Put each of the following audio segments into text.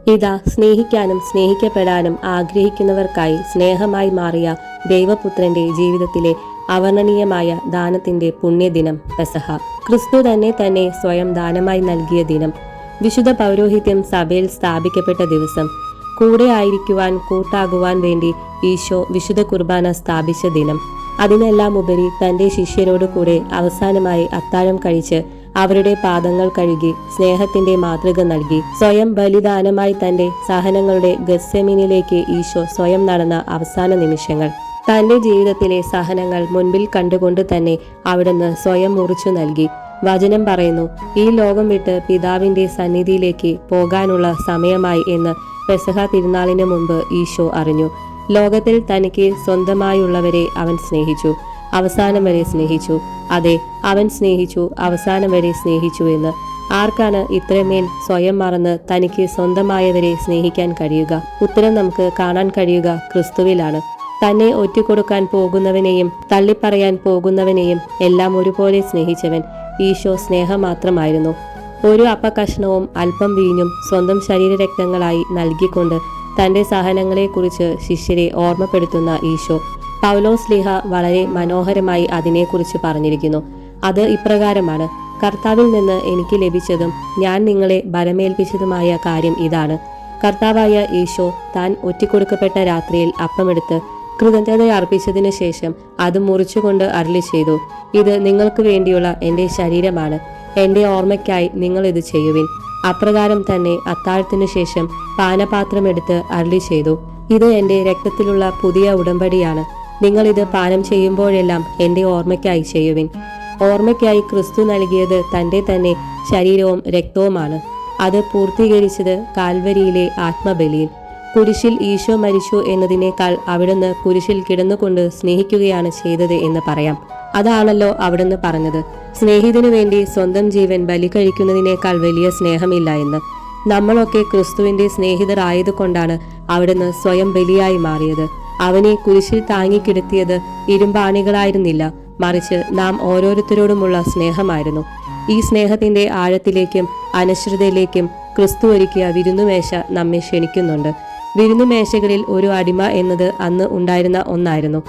ഇതാ, സ്നേഹിക്കാനും സ്നേഹിക്കപ്പെടാനും ആഗ്രഹിക്കുന്നവർക്കായി സ്നേഹമായി മാറിയ ദൈവപുത്രന്റെ ജീവിതത്തിലെ അവർണ്ണനീയമായ ദാനത്തിന്റെ പുണ്യദിനം പെസഹ. ക്രിസ്തു തന്നെ സ്വയം ദാനമായി നൽകിയ ദിനം. വിശുദ്ധ പൗരോഹിത്യം സഭയിൽ സ്ഥാപിക്കപ്പെട്ട ദിവസം. കൂടെ ആയിരിക്കുവാൻ, കൂട്ടാകുവാൻ വേണ്ടി ഈശോ വിശുദ്ധ കുർബാന സ്ഥാപിച്ച ദിനം. അതിനെല്ലാം ഉപരി തന്റെ ശിഷ്യരോട് കൂടെ അവസാനമായി അത്താഴം കഴിച്ച് അവരുടെ പാദങ്ങൾ കഴുകി സ്നേഹത്തിന്റെ മാതൃക നൽകി. സ്വയം ബലിദാനമായി തന്റെ സഹനങ്ങളുടെ ഗത്സെമനിലേക്ക് ഈശോ സ്വയം നടന്ന അവസാന നിമിഷങ്ങൾ. തന്റെ ജീവിതത്തിലെ സഹനങ്ങൾ മുൻപിൽ കണ്ടുകൊണ്ട് തന്നെ അവിടുന്ന് സ്വയം മുറിച്ചു നൽകി. വചനം പറയുന്നു, ഈ ലോകം വിട്ട് പിതാവിന്റെ സന്നിധിയിലേക്ക് പോകാനുള്ള സമയമായി എന്ന് പെസഹ തിരുനാളിന് മുമ്പ് ഈശോ അറിഞ്ഞു. ലോകത്തിൽ തനിക്ക് സ്വന്തമായുള്ളവരെ അവൻ സ്നേഹിച്ചു, അവസാനം വരെ സ്നേഹിച്ചു. അതെ, അവൻ സ്നേഹിച്ചു, അവസാനം വരെ സ്നേഹിച്ചു എന്ന്. ആർക്കാണ് ഇത്രമേൽ സ്വയം മറന്ന് തനിക്ക് സ്വന്തമായവരെ സ്നേഹിക്കാൻ കഴിയുക? ഉത്തരം നമുക്ക് കാണാൻ കഴിയുക ക്രിസ്തുവിലാണ്. തന്നെ ഒറ്റുകൊടുക്കാൻ പോകുന്നവനെയും തള്ളിപ്പറയാൻ പോകുന്നവനെയും എല്ലാം ഒരുപോലെ സ്നേഹിച്ചവൻ ഈശോ സ്നേഹം മാത്രമായിരുന്നു. ഒരു അപ്പക്കഷ്ണവും അല്പം വീഞ്ഞും സ്വന്തം ശരീരരക്തങ്ങളായി നൽകിക്കൊണ്ട് തന്റെ സഹനങ്ങളെക്കുറിച്ച് ശിഷ്യരെ ഓർമ്മപ്പെടുത്തുന്ന ഈശോ. പൗലോസ് ശ്ലീഹ വളരെ മനോഹരമായി അതിനെക്കുറിച്ച് പറഞ്ഞിരിക്കുന്നു. അത് ഇപ്രകാരമാണ്: കർത്താവിൽ നിന്ന് എനിക്ക് ലഭിച്ചതും ഞാൻ നിങ്ങളെ ബലമേൽപ്പിച്ചതുമായ കാര്യം ഇതാണ്. കർത്താവായ ഈശോ താൻ ഒറ്റിക്കൊടുക്കപ്പെട്ട രാത്രിയിൽ അപ്പമെടുത്ത് കൃതജ്ഞത അർപ്പിച്ചതിനു ശേഷം അത് മുറിച്ചുകൊണ്ട് അരുളി ചെയ്തു, ഇത് നിങ്ങൾക്ക് വേണ്ടിയുള്ള എൻ്റെ ശരീരമാണ്, എൻ്റെ ഓർമ്മയ്ക്കായി നിങ്ങൾ ഇത് ചെയ്യുവിൻ. അപ്രകാരം തന്നെ അത്താഴത്തിനു ശേഷം പാനപാത്രമെടുത്ത് അരുളി ചെയ്തു, ഇത് എൻ്റെ രക്തത്തിലുള്ള പുതിയ ഉടമ്പടിയാണ്. നിങ്ങൾ ഇത് പാനം ചെയ്യുമ്പോഴെല്ലാം എൻ്റെ ഓർമ്മയ്ക്കായി ചെയ്യുവിൻ. ഓർമ്മയ്ക്കായി ക്രിസ്തു നൽകിയത് തൻ്റെ തന്നെ ശരീരവും രക്തവുമാണ്. അത് പൂർത്തീകരിച്ചത് കാൽവരിയിലെ ആത്മബലിയിൽ. കുരിശിൽ ഈശോ മരിച്ചു എന്നതിനേക്കാൾ അവിടുന്ന് കുരിശിൽ കിടന്നുകൊണ്ട് സ്നേഹിക്കുകയാണ് ചെയ്തത് എന്ന് പറയാം. അതാണല്ലോ അവിടുന്ന് പറഞ്ഞത്, സ്നേഹിതനു വേണ്ടി സ്വന്തം ജീവൻ ബലി കഴിക്കുന്നതിനേക്കാൾ വലിയ സ്നേഹമില്ല എന്ന്. നമ്മളൊക്കെ ക്രിസ്തുവിന്റെ സ്നേഹിതർ ആയതുകൊണ്ടാണ് അവിടുന്ന് സ്വയം ബലിയായി മാറിയത്. അവനെ കുരിശിൽ താങ്ങിക്കിടത്തിയത് ഇരുമ്പാണികളായിരുന്നില്ല, മറിച്ച് നാം ഓരോരുത്തരോടുമുള്ള സ്നേഹമായിരുന്നു. ഈ സ്നേഹത്തിന്റെ ആഴത്തിലേക്കും അനശ്വരതയിലേക്കും ക്രിസ്തു ഒരുക്കിയ വിരുന്നുമേശ നമ്മെ ക്ഷണിക്കുന്നുണ്ട്. വിരുന്നുമേശകളിൽ ഒരു അടിമ എന്നത് അന്ന് ഉണ്ടായിരുന്ന ഒന്നായിരുന്നു.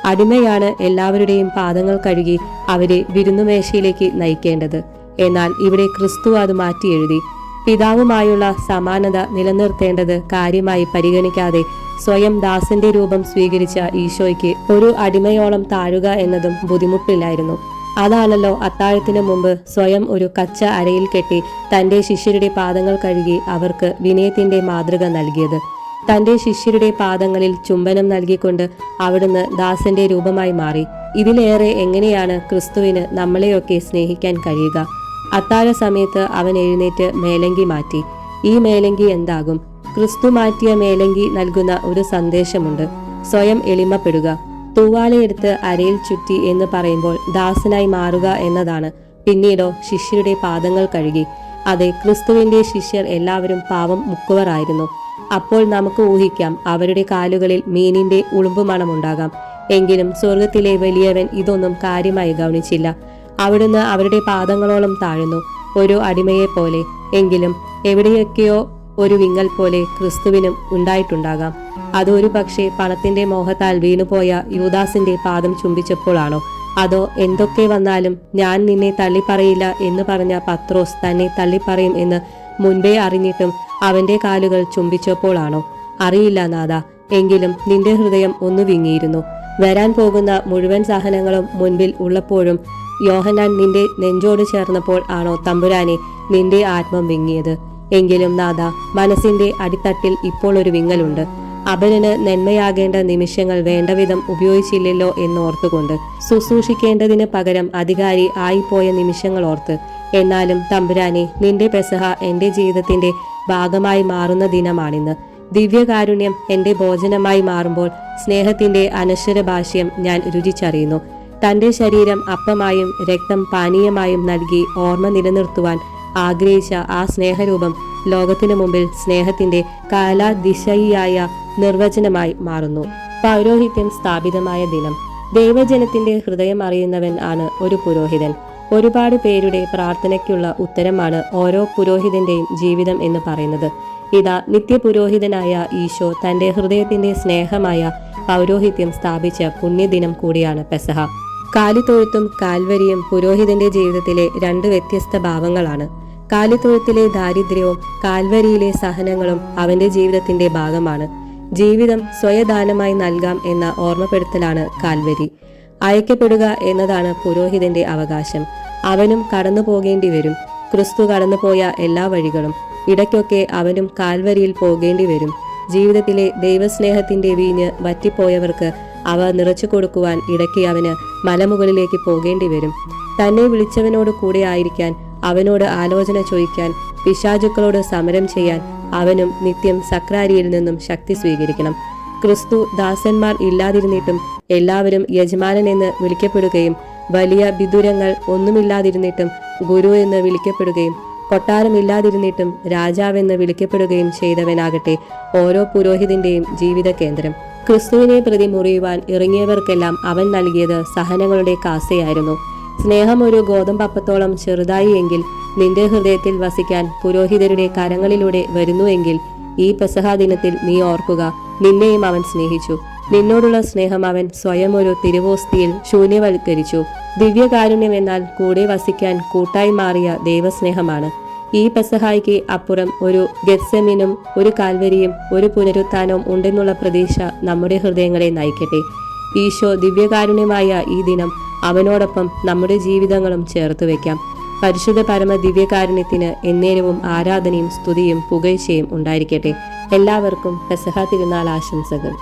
അടിമയാണ് എല്ലാവരുടെയും പാദങ്ങൾ കഴുകി അവരെ വിരുന്നുമേശയിലേക്ക് നയിക്കേണ്ടത്. എന്നാൽ ഇവിടെ ക്രിസ്തു അത് മാറ്റി എഴുതി. പിതാവുമായുള്ള സമാനത നിലനിർത്തേണ്ടത് കാര്യമായി പരിഗണിക്കാതെ സ്വയം ദാസന്റെ രൂപം സ്വീകരിച്ച ഈശോയ്ക്ക് ഒരു അടിമയോളം താഴുക എന്നതും ബുദ്ധിമുട്ടില്ലായിരുന്നു. അതാണല്ലോ അത്താഴത്തിന് മുമ്പ് സ്വയം ഒരു കച്ച അരയിൽ കെട്ടി തന്റെ ശിഷ്യരുടെ പാദങ്ങൾ കഴുകി അവർക്ക് വിനയത്തിന്റെ മാതൃക നൽകിയത്. തന്റെ ശിഷ്യരുടെ പാദങ്ങളിൽ ചുംബനം നൽകിക്കൊണ്ട് അവിടുന്ന് ദാസന്റെ രൂപമായി മാറി. ഇതിലേറെ എങ്ങനെയാണ് ക്രിസ്തുവിന് നമ്മളെയൊക്കെ സ്നേഹിക്കാൻ കഴിയുക? അത്താഴ സമയത്ത് അവൻ എഴുന്നേറ്റ് മേലങ്കി മാറ്റി. ഈ മേലങ്കി എന്താകും? ക്രിസ്തു മാറ്റിയ മേലങ്കി നൽകുന്ന ഒരു സന്ദേശമുണ്ട്: സ്വയം എളിമപ്പെടുക. തൂവാലയെടുത്ത് അരയിൽ ചുറ്റി എന്ന് പറയുമ്പോൾ ദാസനായി മാറുക എന്നതാണ്. പിന്നീടോ ശിഷ്യരുടെ പാദങ്ങൾ കഴുകി. അതെ, ക്രിസ്തുവിന്റെ ശിഷ്യർ എല്ലാവരും പാവം മുക്കുവറായിരുന്നു. അപ്പോൾ നമുക്ക് ഊഹിക്കാം, അവരുടെ കാലുകളിൽ മീനിന്റെ ഉളുമ്പുമണമുണ്ടാകാം. എങ്കിലും സ്വർഗത്തിലെ വലിയവൻ ഇതൊന്നും കാര്യമായി ഗൗനിച്ചില്ല. അവിടുന്ന് അവരുടെ പാദങ്ങളോളം താഴ്ന്നു, ഒരു അടിമയെ പോലെ. എങ്കിലും എവിടെയൊക്കെയോ ഒരു വിങ്ങൽ പോലെ ക്രിസ്തുവിനും ഉണ്ടായിട്ടുണ്ടാകാം. അതൊരു പക്ഷേ പണത്തിന്റെ മോഹത്താൽ വീണുപോയ യൂദാസിന്റെ പാദം ചുംബിച്ചപ്പോഴാണോ? അതോ എന്തൊക്കെ വന്നാലും ഞാൻ നിന്നെ തള്ളിപ്പറയില്ല എന്ന് പറഞ്ഞ പത്രോസ് തന്നെ തള്ളിപ്പറയും എന്ന് മുൻപേ അറിഞ്ഞിട്ടും അവന്റെ കാലുകൾ ചുംബിച്ചപ്പോഴാണോ? അറിയില്ല നാഥ. എങ്കിലും നിന്റെ ഹൃദയം ഒന്ന് വിങ്ങിയിരുന്നു. വരാൻ പോകുന്ന മുഴുവൻ സഹനങ്ങളും മുൻപിൽ ഉള്ളപ്പോഴും യോഹന്നാൻ നിന്റെ നെഞ്ചോട് ചേർന്നപ്പോൾ ആണോ തമ്പുരാനെ നിന്റെ ആത്മം വിങ്ങിയത്? എങ്കിലും നാഥ, മനസ്സിന്റെ അടിത്തട്ടിൽ ഇപ്പോൾ ഒരു വിങ്ങലുണ്ട്. അപരന് നന്മയാകേണ്ട നിമിഷങ്ങൾ വേണ്ടവിധം ഉപയോഗിച്ചില്ലല്ലോ എന്നോർത്തുകൊണ്ട്, ശുശ്രൂഷിക്കേണ്ടതിന് പകരം അധികാരി ആയിപ്പോയ നിമിഷങ്ങൾ ഓർത്ത്. എന്നാലും തമ്പുരാനെ, നിന്റെ പെസഹ എന്റെ ജീവിതത്തിന്റെ ഭാഗമായി മാറുന്ന ദിനമാണിന്ന്. ദിവ്യകാരുണ്യം എന്റെ ഭോജനമായി മാറുമ്പോൾ സ്നേഹത്തിന്റെ അനശ്വര ഭാഷ്യം ഞാൻ രുചിച്ചറിയുന്നു. തന്റെ ശരീരം അപ്പമായും രക്തം പാനീയമായും നൽകി ഓർമ്മ നിലനിർത്തുവാൻ ആഗ്രഹിച്ച ആ സ്നേഹരൂപം ലോകത്തിനു മുമ്പിൽ സ്നേഹത്തിന്റെ കാലാതിശയിയായ നിർവചനമായി മാറുന്നു. പൗരോഹിത്യം സ്ഥാപിതമായ ദിനം. ദൈവജനത്തിന്റെ ഹൃദയം അറിയുന്നവൻ ആണ് ഒരു പുരോഹിതൻ. ഒരുപാട് പേരുടെ പ്രാർത്ഥനയ്ക്കുള്ള ഉത്തരമാണ് ഓരോ പുരോഹിതന്റെയും ജീവിതം എന്ന് പറയുന്നത്. ഇതാ നിത്യപുരോഹിതനായ ഈശോ തന്റെ ഹൃദയത്തിന്റെ സ്നേഹമായ പൗരോഹിത്യം സ്ഥാപിച്ച പുണ്യദിനം കൂടിയാണ് പെസഹ. കാലിത്തൊഴുത്തും കാൽവരിയും പുരോഹിതന്റെ ജീവിതത്തിലെ രണ്ട് വ്യത്യസ്ത ഭാവങ്ങളാണ്. കാലിത്തൊഴുത്തിലെ ദാരിദ്ര്യവും കാൽവരിയിലെ സഹനങ്ങളും അവന്റെ ജീവിതത്തിന്റെ ഭാഗമാണ്. ജീവിതം സ്വയദാനമായി നൽകാം എന്ന ഓർമ്മപ്പെടുത്തലാണ് കാൽവരി. അയക്കപ്പെടുക എന്നതാണ് പുരോഹിതന്റെ അവകാശം. അവനും കടന്നു പോകേണ്ടി വരും. ക്രിസ്തു കടന്നുപോയ എല്ലാ വഴികളും. ഇടയ്ക്കൊക്കെ അവനും കാൽവരിയിൽ പോകേണ്ടി വരും. ജീവിതത്തിലെ ദൈവസ്നേഹത്തിന്റെ വീഞ്ഞ് വറ്റിപ്പോയവർക്ക് അവ നിറച്ചു കൊടുക്കുവാൻ ഇടയ്ക്ക് അവന് മലമുകളിലേക്ക് പോകേണ്ടി വരും. തന്നെ വിളിച്ചവനോട് കൂടെ ആയിരിക്കാൻ, അവനോട് ആലോചന ചോദിക്കാൻ, പിശാചുക്കളോട് സമരം ചെയ്യാൻ അവനും നിത്യം സക്രാരിയിൽ നിന്നും ശക്തി സ്വീകരിക്കണം. ക്രിസ്തു ദാസന്മാർ ഇല്ലാതിരുന്നിട്ടും എല്ലാവരും യജമാനൻ എന്ന് വിളിക്കപ്പെടുകയും വലിയ വിദുരങ്ങൾ ഒന്നുമില്ലാതിരുന്നിട്ടും ഗുരു എന്ന് വിളിക്കപ്പെടുകയും കൊട്ടാരമില്ലാതിരുന്നിട്ടും രാജാവെന്ന് വിളിക്കപ്പെടുകയും ചെയ്തവനാകട്ടെ ഓരോ പുരോഹിതന്റെയും ജീവിത കേന്ദ്രം. ക്രിസ്തുവിനെ പ്രതി മുറിയുവാൻ ഇറങ്ങിയവർക്കെല്ലാം അവൻ നൽകിയത് സഹനങ്ങളുടെ കാസയായിരുന്നു. സ്നേഹം ഒരു ഗോതമ്പപ്പത്തോളം ചെറുതായി എങ്കിൽ നിന്റെ ഹൃദയത്തിൽ വസിക്കാൻ പുരോഹിതരുടെ കരങ്ങളിലൂടെ വരുന്നുവെങ്കിൽ ഈ പെസഹ ദിനത്തിൽ നീ ഓർക്കുക, നിന്നെയും അവൻ സ്നേഹിച്ചു. നിന്നോടുള്ള സ്നേഹം അവൻ സ്വയം ഒരു തിരുവോസ്തിയിൽ ശൂന്യവൽക്കരിച്ചു. ദിവ്യകാരുണ്യം എന്നാൽ കൂടെ വസിക്കാൻ കൂട്ടായി മാറിയ ദൈവസ്നേഹമാണ്. ഈ പെസഹായ്ക്ക് അപ്പുറം ഒരു ഗെത്സെമീനും ഒരു കാൽവരിയും ഒരു പുനരുത്ഥാനവും ഉണ്ടെന്നുള്ള പ്രതീക്ഷ നമ്മുടെ ഹൃദയങ്ങളെ നയിക്കട്ടെ. ഈശോ ദിവ്യകാരുണ്യമായ ഈ ദിനം അവനോടൊപ്പം നമ്മുടെ ജീവിതങ്ങളും ചേർത്ത് വയ്ക്കാം. പരിശുദ്ധ പരമ ദിവ്യകാരുണ്യത്തിന് എന്നേരവും ആരാധനയും സ്തുതിയും പുകഴ്ചയും ഉണ്ടായിരിക്കട്ടെ. എല്ലാവർക്കും പെസഹ തിരുനാൾ ആശംസകൾ.